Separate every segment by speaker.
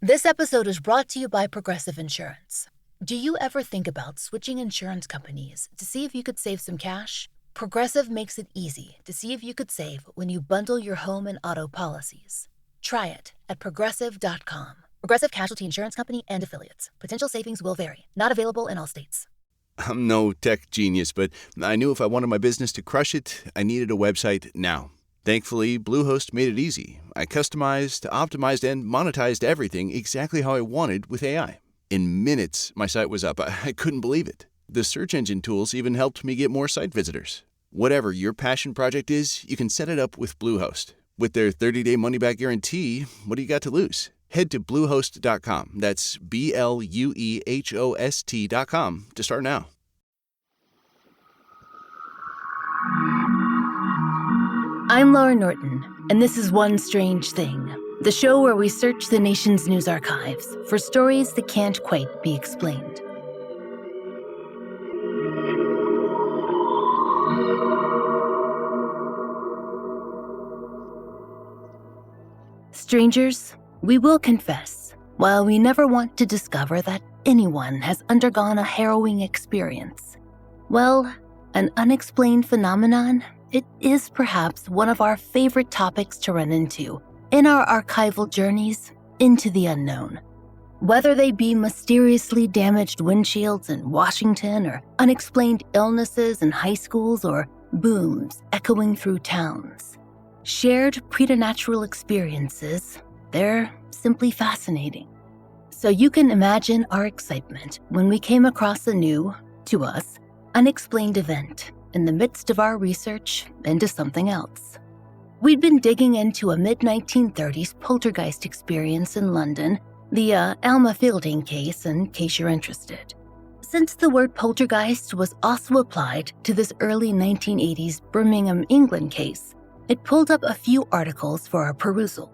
Speaker 1: This episode is brought to you by Progressive Insurance. Do you ever think about switching insurance companies to see if you could save some cash? Progressive makes it easy to see if you could save when you bundle your home and auto policies. Try it at Progressive.com. Progressive Casualty Insurance Company and Affiliates. Potential savings will vary. Not available in all states.
Speaker 2: I'm no tech genius, but I knew if I wanted my business to crush it, I needed a website now. Thankfully, Bluehost made it easy. I customized, optimized, and monetized everything exactly how I wanted with AI. In minutes, my site was up. I couldn't believe it. The search engine tools even helped me get more site visitors. Whatever your passion project is, you can set it up with Bluehost. With their 30-day money-back guarantee, what do you got to lose? Head to Bluehost.com. That's BLUEHOST.com to start now.
Speaker 1: I'm Laurah Norton, and this is One Strange Thing, the show where we search the nation's news archives for stories that can't quite be explained. Strangers, we will confess, while we never want to discover that anyone has undergone a harrowing experience, well, an unexplained phenomenon, it is perhaps one of our favorite topics to run into in our archival journeys into the unknown. Whether they be mysteriously damaged windshields in Washington or unexplained illnesses in high schools or booms echoing through towns. Shared preternatural experiences, they're simply fascinating. So you can imagine our excitement when we came across a new, to us, unexplained event in the midst of our research into something else. We'd been digging into a mid-1930s poltergeist experience in London, the Alma Fielding case, in case you're interested. Since the word poltergeist was also applied to this early 1980s Birmingham, England case, it pulled up a few articles for our perusal.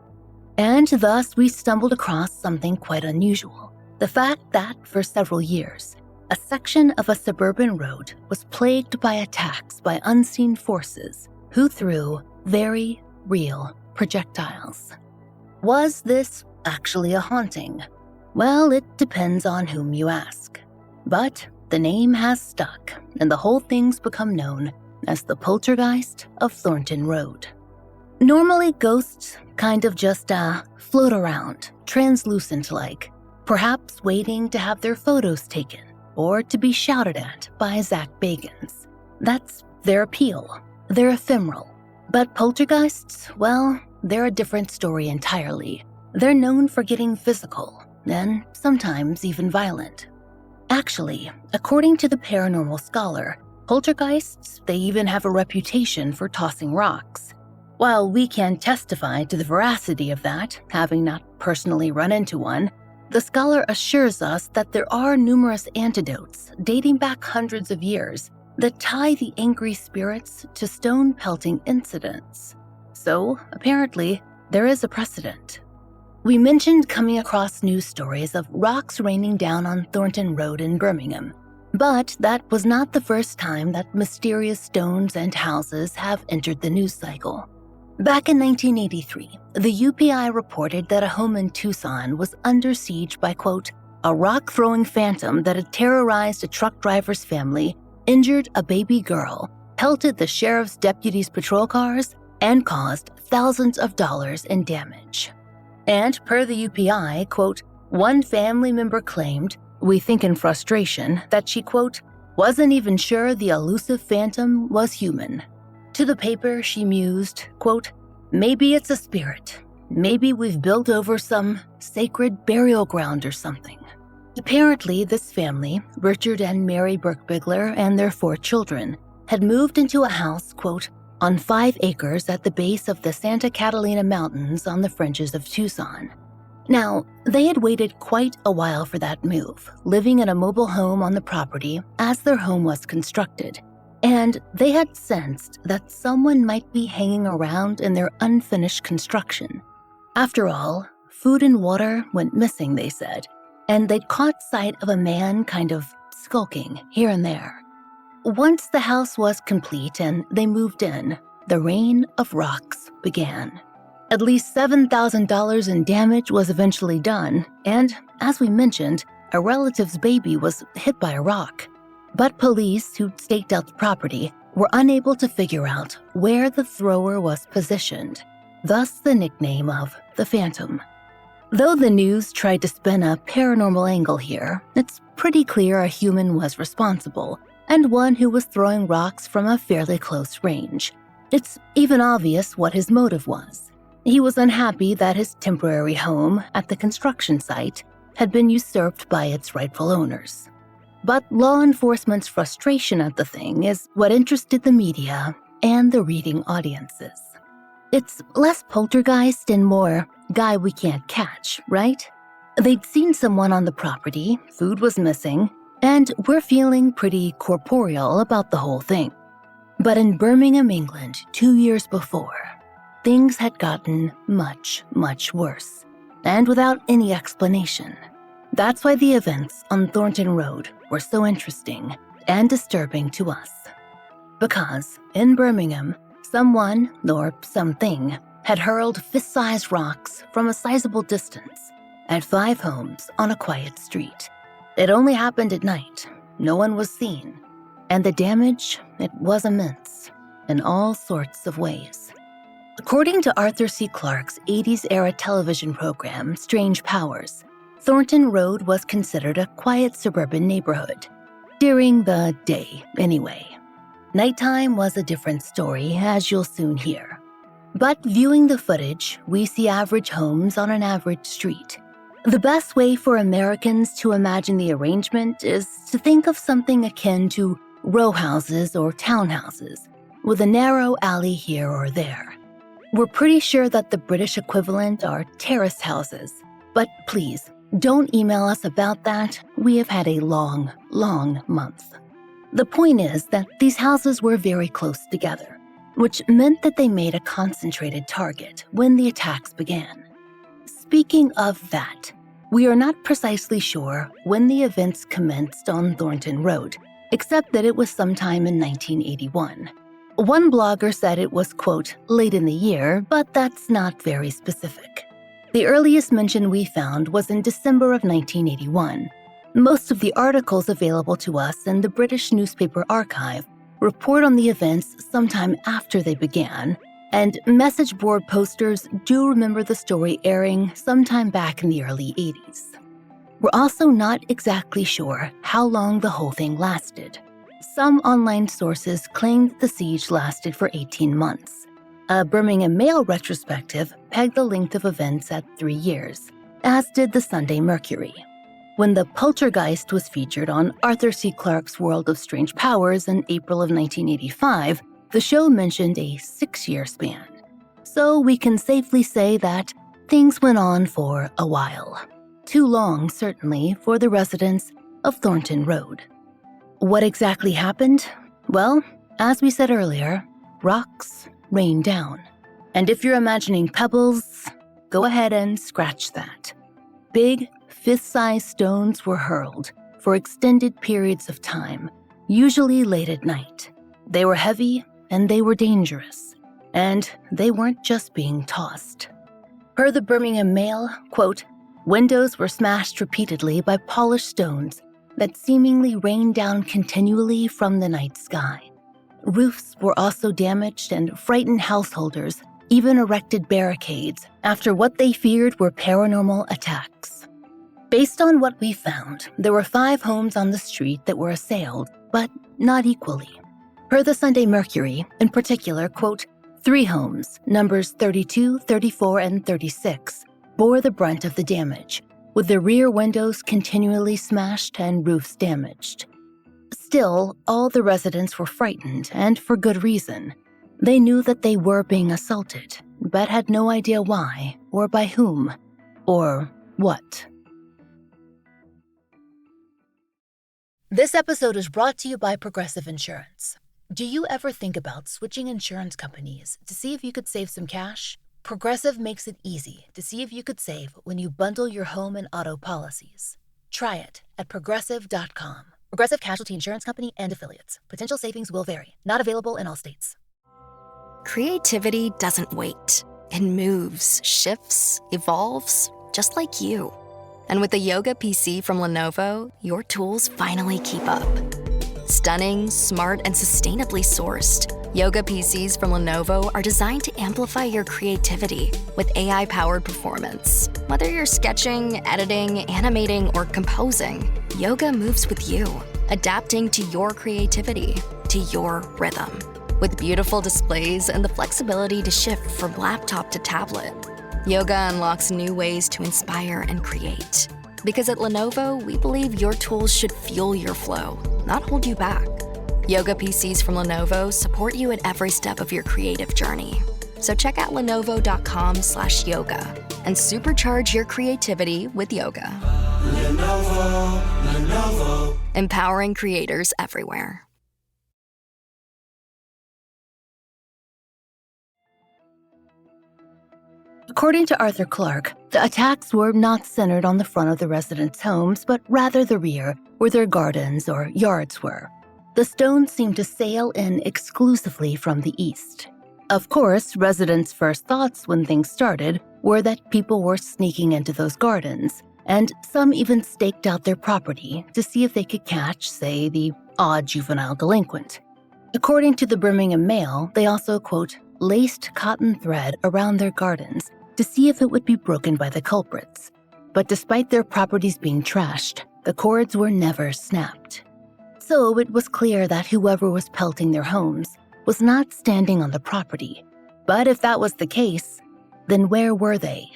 Speaker 1: And thus we stumbled across something quite unusual. The fact that, for several years, a section of a suburban road was plagued by attacks by unseen forces who threw very real projectiles. Was this actually a haunting? Well, it depends on whom you ask. But the name has stuck, and the whole thing's become known as the poltergeist of Thornton Road. Normally, ghosts kind of just float around, translucent-like, perhaps waiting to have their photos taken or to be shouted at by Zach Bagans. That's their appeal. They're ephemeral. But poltergeists, well, they're a different story entirely. They're known for getting physical, and sometimes even violent. Actually, according to the paranormal scholar, poltergeists, they even have a reputation for tossing rocks. While we can testify to the veracity of that, having not personally run into one, the scholar assures us that there are numerous antidotes dating back hundreds of years that tie the angry spirits to stone-pelting incidents. So, apparently, there is a precedent. We mentioned coming across news stories of rocks raining down on Thornton Road in Birmingham, but that was not the first time that mysterious stones and houses have entered the news cycle. Back in 1983, the UPI reported that a home in Tucson was under siege by, quote, a rock-throwing phantom that had terrorized a truck driver's family, injured a baby girl, pelted the sheriff's deputies' patrol cars, and caused thousands of dollars in damage. And per the UPI, quote, one family member claimed, we think in frustration, that she, quote, wasn't even sure the elusive phantom was human. To the paper, she mused, quote, maybe it's a spirit. Maybe we've built over some sacred burial ground or something. Apparently, this family, Richard and Mary Birkbigler and their 4 children, had moved into a house, quote, on 5 acres at the base of the Santa Catalina Mountains on the fringes of Tucson. Now, they had waited quite a while for that move, living in a mobile home on the property as their home was constructed, and they had sensed that someone might be hanging around in their unfinished construction. After all, food and water went missing, they said, and they'd caught sight of a man kind of skulking here and there. Once the house was complete and they moved in, the rain of rocks began. At least $7,000 in damage was eventually done, and, as we mentioned, a relative's baby was hit by a rock. But police who staked out the property were unable to figure out where the thrower was positioned, thus the nickname of the Phantom. Though the news tried to spin a paranormal angle here, it's pretty clear a human was responsible, and one who was throwing rocks from a fairly close range. It's even obvious what his motive was. He was unhappy that his temporary home at the construction site had been usurped by its rightful owners. But law enforcement's frustration at the thing is what interested the media and the reading audiences. It's less poltergeist and more guy we can't catch, right? They'd seen someone on the property, food was missing, and we're feeling pretty corporeal about the whole thing. But in Birmingham, England, 2 years before, things had gotten much, much worse, and without any explanation. That's why the events on Thornton Road were so interesting and disturbing to us. Because in Birmingham, someone or something had hurled fist-sized rocks from a sizable distance at 5 homes on a quiet street. It only happened at night. No one was seen. And the damage, it was immense in all sorts of ways. According to Arthur C. Clarke's 80s-era television program, Strange Powers, Thornton Road was considered a quiet suburban neighborhood. During the day, anyway. Nighttime was a different story, as you'll soon hear. But viewing the footage, we see average homes on an average street. The best way for Americans to imagine the arrangement is to think of something akin to row houses or townhouses, with a narrow alley here or there. We're pretty sure that the British equivalent are terrace houses, but please, don't email us about that. We have had a long, long month. The point is that these houses were very close together, which meant that they made a concentrated target when the attacks began. Speaking of that, we are not precisely sure when the events commenced on Thornton Road, except that it was sometime in 1981. One blogger said it was, quote, late in the year, but that's not very specific. The earliest mention we found was in December of 1981. Most of the articles available to us in the British newspaper archive report on the events sometime after they began, and message board posters do remember the story airing sometime back in the early 80s. We're also not exactly sure how long the whole thing lasted. Some online sources claimed the siege lasted for 18 months. A Birmingham Mail retrospective pegged the length of events at 3 years, as did the Sunday Mercury. When the poltergeist was featured on Arthur C. Clarke's World of Strange Powers in April of 1985, the show mentioned a 6-year span. So we can safely say that things went on for a while. Too long, certainly, for the residents of Thornton Road. What exactly happened? Well, as we said earlier, rocks rained down. And if you're imagining pebbles, go ahead and scratch that. Big, fist-sized stones were hurled for extended periods of time, usually late at night. They were heavy and they were dangerous, and they weren't just being tossed. Per the Birmingham Mail, quote, windows were smashed repeatedly by polished stones that seemingly rained down continually from the night sky. Roofs were also damaged, and frightened householders even erected barricades after what they feared were paranormal attacks. Based on what we found, there were 5 homes on the street that were assailed, but not equally. Per the Sunday Mercury, in particular, quote, 3 homes, numbers 32, 34, and 36, bore the brunt of the damage, with the rear windows continually smashed and roofs damaged. Still, all the residents were frightened, and for good reason. They knew that they were being assaulted, but had no idea why, or by whom, or what. This episode is brought to you by Progressive Insurance. Do you ever think about switching insurance companies to see if you could save some cash? Progressive makes it easy to see if you could save when you bundle your home and auto policies. Try it at Progressive.com. Progressive Casualty Insurance Company and Affiliates. Potential savings will vary. Not available in all states.
Speaker 3: Creativity doesn't wait. It moves, shifts, evolves, just like you. And with the Yoga PC from Lenovo, your tools finally keep up. Stunning, smart, and sustainably sourced, Yoga PCs from Lenovo are designed to amplify your creativity with AI-powered performance. Whether you're sketching, editing, animating, or composing, yoga moves with you, adapting to your creativity, to your rhythm. With beautiful displays and the flexibility to shift from laptop to tablet, yoga unlocks new ways to inspire and create. Because at Lenovo, we believe your tools should fuel your flow, not hold you back. Yoga PCs from Lenovo support you at every step of your creative journey. So check out lenovo.com/yoga and supercharge your creativity with yoga. Lenovo. Empowering creators everywhere.
Speaker 1: According to Arthur Clarke, the attacks were not centered on the front of the residents' homes, but rather the rear, where their gardens or yards were. The stones seemed to sail in exclusively from the east. Of course, residents' first thoughts when things started were that people were sneaking into those gardens, and some even staked out their property to see if they could catch, say, the odd juvenile delinquent. According to the Birmingham Mail, they also, quote, laced cotton thread around their gardens to see if it would be broken by the culprits. But despite their properties being trashed, the cords were never snapped. So it was clear that whoever was pelting their homes was not standing on the property. But if that was the case, then where were they?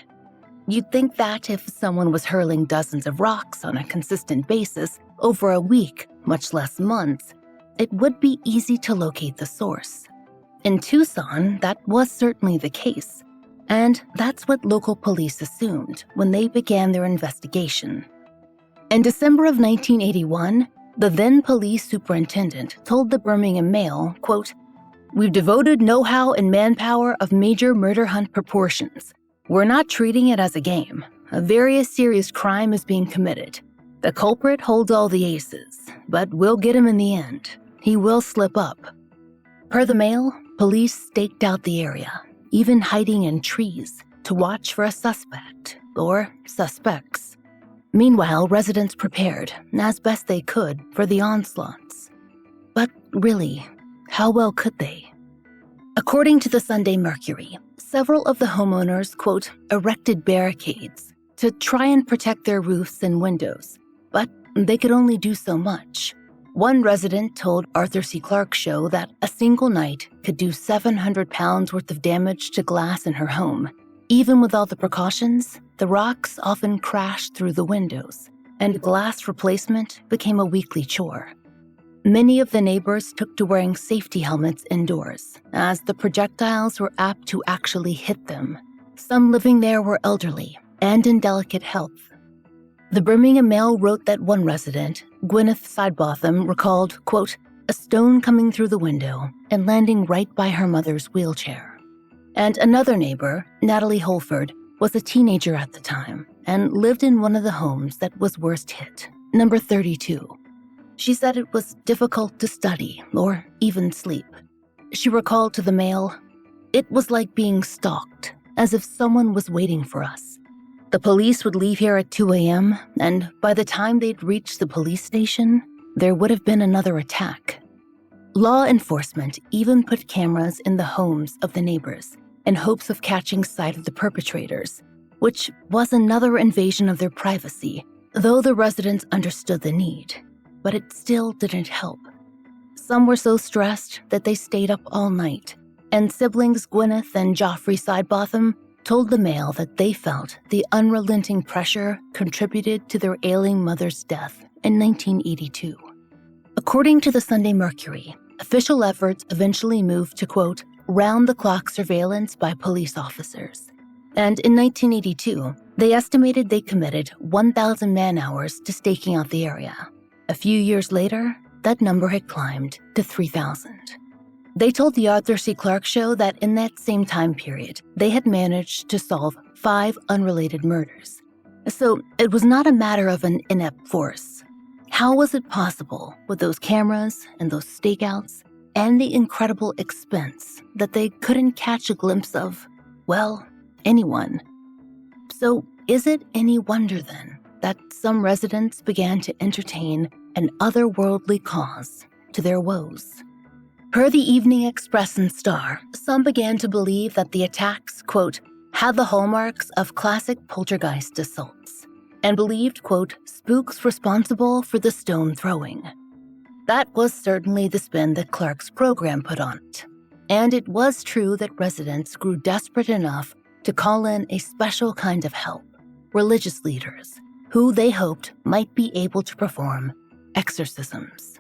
Speaker 1: You'd think that if someone was hurling dozens of rocks on a consistent basis over a week, much less months, it would be easy to locate the source. In Tucson, that was certainly the case, and that's what local police assumed when they began their investigation. In December of 1981, the then police superintendent told the Birmingham Mail, quote, "We've devoted know-how and manpower of major murder hunt proportions. We're not treating it as a game. A very serious crime is being committed. The culprit holds all the aces, but we'll get him in the end. He will slip up." Per the Mail, police staked out the area, even hiding in trees to watch for a suspect or suspects. Meanwhile, residents prepared, as best they could, for the onslaughts. But really, how well could they? According to the Sunday Mercury, several of the homeowners, quote, erected barricades to try and protect their roofs and windows, but they could only do so much. One resident told Arthur C. Clarke's show that a single night could do 700 pounds worth of damage to glass in her home. Even with all the precautions, the rocks often crashed through the windows, and glass replacement became a weekly chore. Many of the neighbors took to wearing safety helmets indoors, as the projectiles were apt to actually hit them. Some living there were elderly and in delicate health. The Birmingham Mail wrote that one resident, Gwyneth Sidebotham, recalled, quote, a stone coming through the window and landing right by her mother's wheelchair. And another neighbor, Natalie Holford, was a teenager at the time and lived in one of the homes that was worst hit, number 32. She said it was difficult to study or even sleep. She recalled to the Mail, "It was like being stalked, as if someone was waiting for us. The police would leave here at 2 a.m., and by the time they'd reached the police station, there would have been another attack." Law enforcement even put cameras in the homes of the neighbors in hopes of catching sight of the perpetrators, which was another invasion of their privacy, though the residents understood the need. But it still didn't help. Some were so stressed that they stayed up all night, and siblings Gwyneth and Geoffrey Sidebotham told the Mail that they felt the unrelenting pressure contributed to their ailing mother's death in 1982. According to the Sunday Mercury, official efforts eventually moved to, quote, round-the-clock surveillance by police officers. And in 1982, they estimated they committed 1,000 man-hours to staking out the area. A few years later, that number had climbed to 3,000. They told the Arthur C. Clarke show that in that same time period, they had managed to solve 5 unrelated murders. So it was not a matter of an inept force. How was it possible with those cameras and those stakeouts and the incredible expense that they couldn't catch a glimpse of well, anyone. So is it any wonder then that some residents began to entertain an otherworldly cause to their woes? Per the Evening Express and Star, some began to believe that the attacks, quote, had the hallmarks of classic poltergeist assaults, and believed, quote, spooks responsible for the stone throwing. That was certainly the spin that Clark's program put on it. And it was true that residents grew desperate enough to call in a special kind of help, religious leaders, who they hoped might be able to perform exorcisms.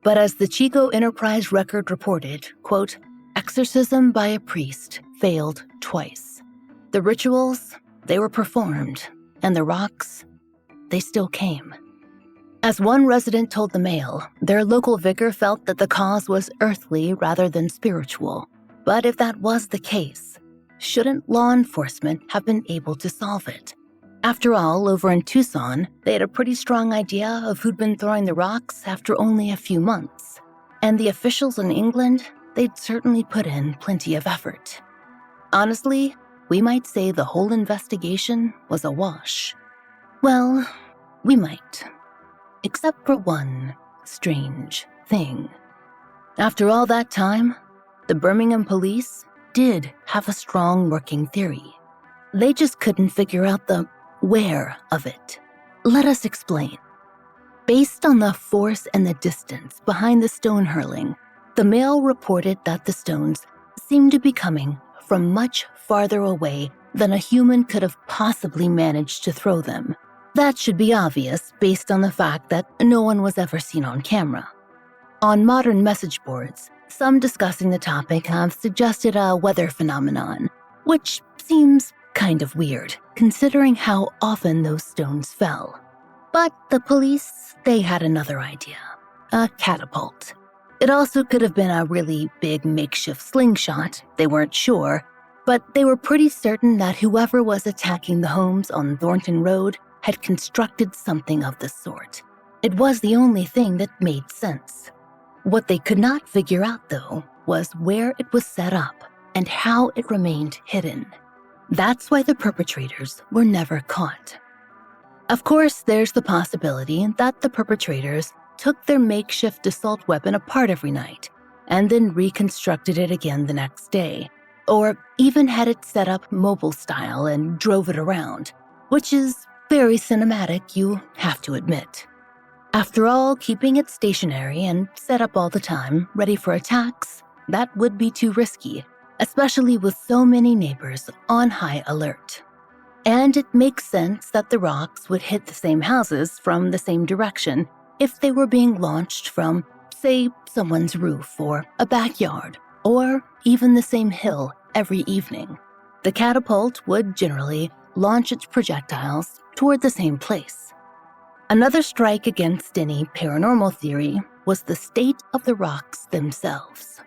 Speaker 1: But as the Chico Enterprise record reported, quote, exorcism by a priest failed twice. The rituals, they were performed, and the rocks, they still came. As one resident told the Mail, their local vicar felt that the cause was earthly rather than spiritual. But if that was the case, shouldn't law enforcement have been able to solve it? After all, over in Tucson, they had a pretty strong idea of who'd been throwing the rocks after only a few months. And the officials in England, they'd certainly put in plenty of effort. Honestly, we might say the whole investigation was a wash. Well, we might. Except for one strange thing. After all that time, the Birmingham police did have a strong working theory. They just couldn't figure out the where of it. Let us explain. Based on the force and the distance behind the stone hurling, the Mail reported that the stones seemed to be coming from much farther away than a human could have possibly managed to throw them. That should be obvious based on the fact that no one was ever seen on camera. On modern message boards, some discussing the topic have suggested a weather phenomenon, which seems kind of weird, considering how often those stones fell. But the police, they had another idea, a catapult. It also could have been a really big makeshift slingshot, they weren't sure, but they were pretty certain that whoever was attacking the homes on Thornton Road had constructed something of the sort. It was the only thing that made sense. What they could not figure out, though, was where it was set up and how it remained hidden. That's why the perpetrators were never caught. Of course, there's the possibility that the perpetrators took their makeshift assault weapon apart every night and then reconstructed it again the next day, or even had it set up mobile style and drove it around, which is very cinematic, you have to admit. After all, keeping it stationary and set up all the time, ready for attacks, that would be too risky, especially with so many neighbors on high alert. And it makes sense that the rocks would hit the same houses from the same direction if they were being launched from, say, someone's roof or a backyard, or even the same hill every evening. The catapult would generally launch its projectiles toward the same place. Another strike against any paranormal theory was the state of the rocks themselves.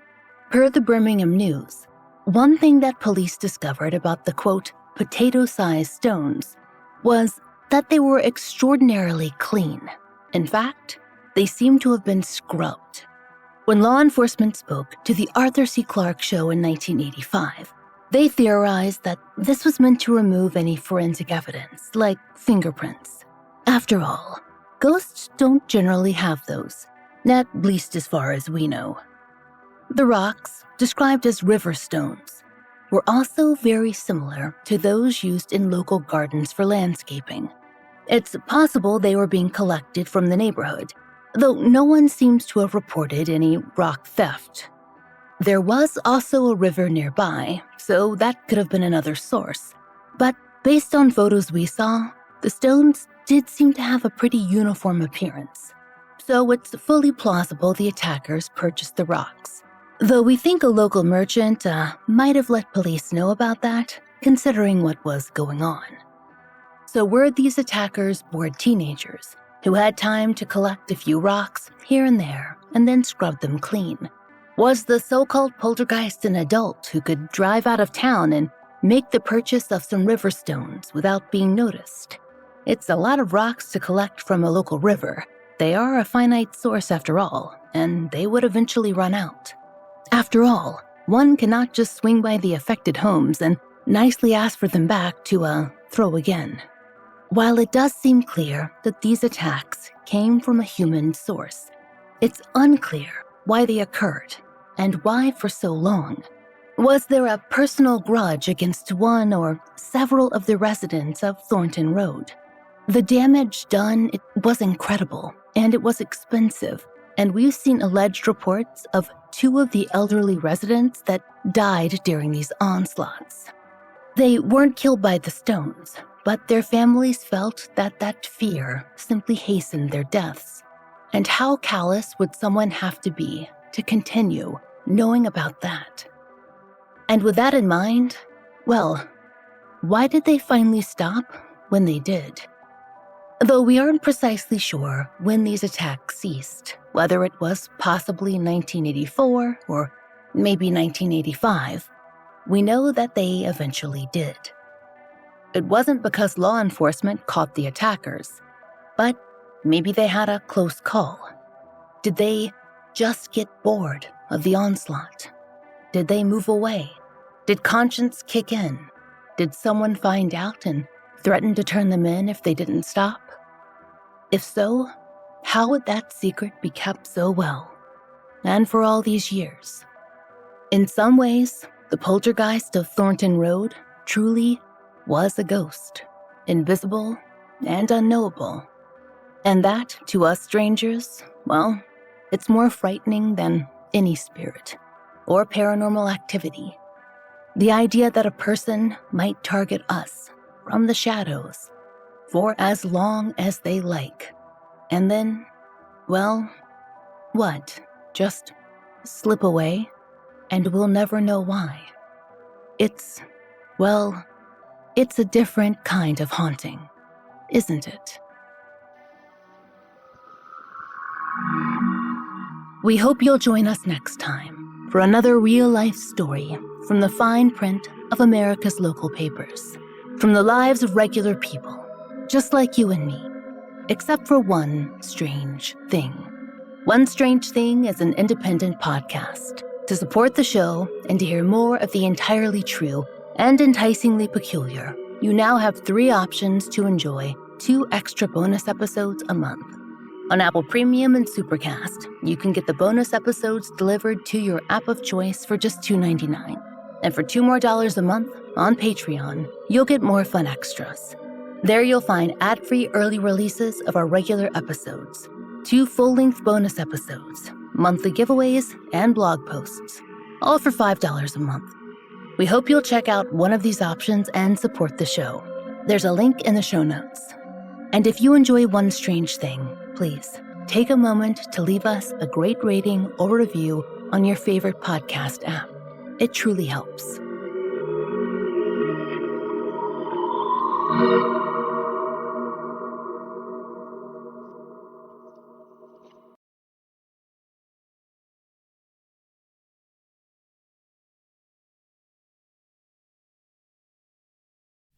Speaker 1: Per the Birmingham News, one thing that police discovered about the, quote, potato-sized stones was that they were extraordinarily clean. In fact, they seemed to have been scrubbed. When law enforcement spoke to the Arthur C. Clarke Show in 1985, they theorized that this was meant to remove any forensic evidence, like fingerprints. After all, ghosts don't generally have those, at least as far as we know. The rocks, described as river stones, were also very similar to those used in local gardens for landscaping. It's possible they were being collected from the neighborhood, though no one seems to have reported any rock theft. There was also a river nearby, so that could have been another source. But based on photos we saw, the stones did seem to have a pretty uniform appearance. So it's fully plausible the attackers purchased the rocks. Though we think a local merchant might have let police know about that, considering what was going on. So were these attackers bored teenagers who had time to collect a few rocks here and there and then scrub them clean? Was the so-called poltergeist an adult who could drive out of town and make the purchase of some river stones without being noticed? It's a lot of rocks to collect from a local river. They are a finite source after all, and they would eventually run out. After all, one cannot just swing by the affected homes and nicely asked for them back to throw again. While it does seem clear that these attacks came from a human source, it's unclear why they occurred and why for so long. Was there a personal grudge against one or several of the residents of Thornton Road? The damage done, it was incredible, and it was expensive, and we've seen alleged reports of 2 of the elderly residents that died during these onslaughts. They weren't killed by the stones, but their families felt that fear simply hastened their deaths. And how callous would someone have to be to continue knowing about that? And with that in mind, well, why did they finally stop when they did? Though we aren't precisely sure when these attacks ceased, whether it was possibly 1984 or maybe 1985, we know that they eventually did. It wasn't because law enforcement caught the attackers, but maybe they had a close call. Did they just get bored of the onslaught? Did they move away? Did conscience kick in? Did someone find out and threaten to turn them in if they didn't stop? If so, how would that secret be kept so well, and for all these years? In some ways, the poltergeist of Thornton Road truly was a ghost, invisible and unknowable. And that, to us strangers, well, it's more frightening than any spirit or paranormal activity. The idea that a person might target us from the shadows for as long as they like, and then, well, what? Just slip away, and we'll never know why. It's a different kind of haunting, isn't it? We hope you'll join us next time for another real-life story from the fine print of America's local papers, from the lives of regular people, just like you and me, except for one strange thing. One Strange Thing is an independent podcast. To support the show and to hear more of the entirely true and enticingly peculiar, you now have 3 options to enjoy 2 extra bonus episodes a month. On Apple Premium and Supercast, you can get the bonus episodes delivered to your app of choice for just $2.99. And for $2 more a month on Patreon, you'll get more fun extras. There you'll find ad-free early releases of our regular episodes, 2 full-length bonus episodes, monthly giveaways, and blog posts, all for $5 a month. We hope you'll check out one of these options and support the show. There's a link in the show notes. And if you enjoy One Strange Thing, please take a moment to leave us a great rating or review on your favorite podcast app. It truly helps.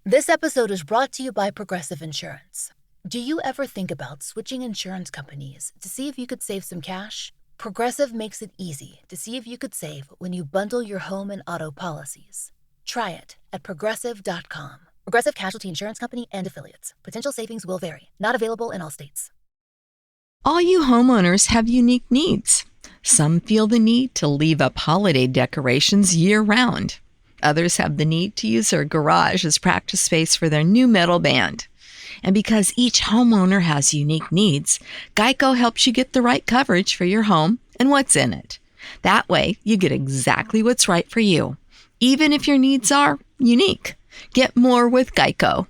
Speaker 1: This episode is brought to you by Progressive Insurance. Do you ever think about switching insurance companies to see if you could save some cash? Progressive makes it easy to see if you could save when you bundle your home and auto policies. Try it at Progressive.com. Progressive Casualty Insurance Company and Affiliates. Potential savings will vary. Not available in all states.
Speaker 4: All you homeowners have unique needs. Some feel the need to leave up holiday decorations year-round. Others have the need to use their garage as practice space for their new metal band. And because each homeowner has unique needs, Geico helps you get the right coverage for your home and what's in it. That way, you get exactly what's right for you, even if your needs are unique. Get more with Geico.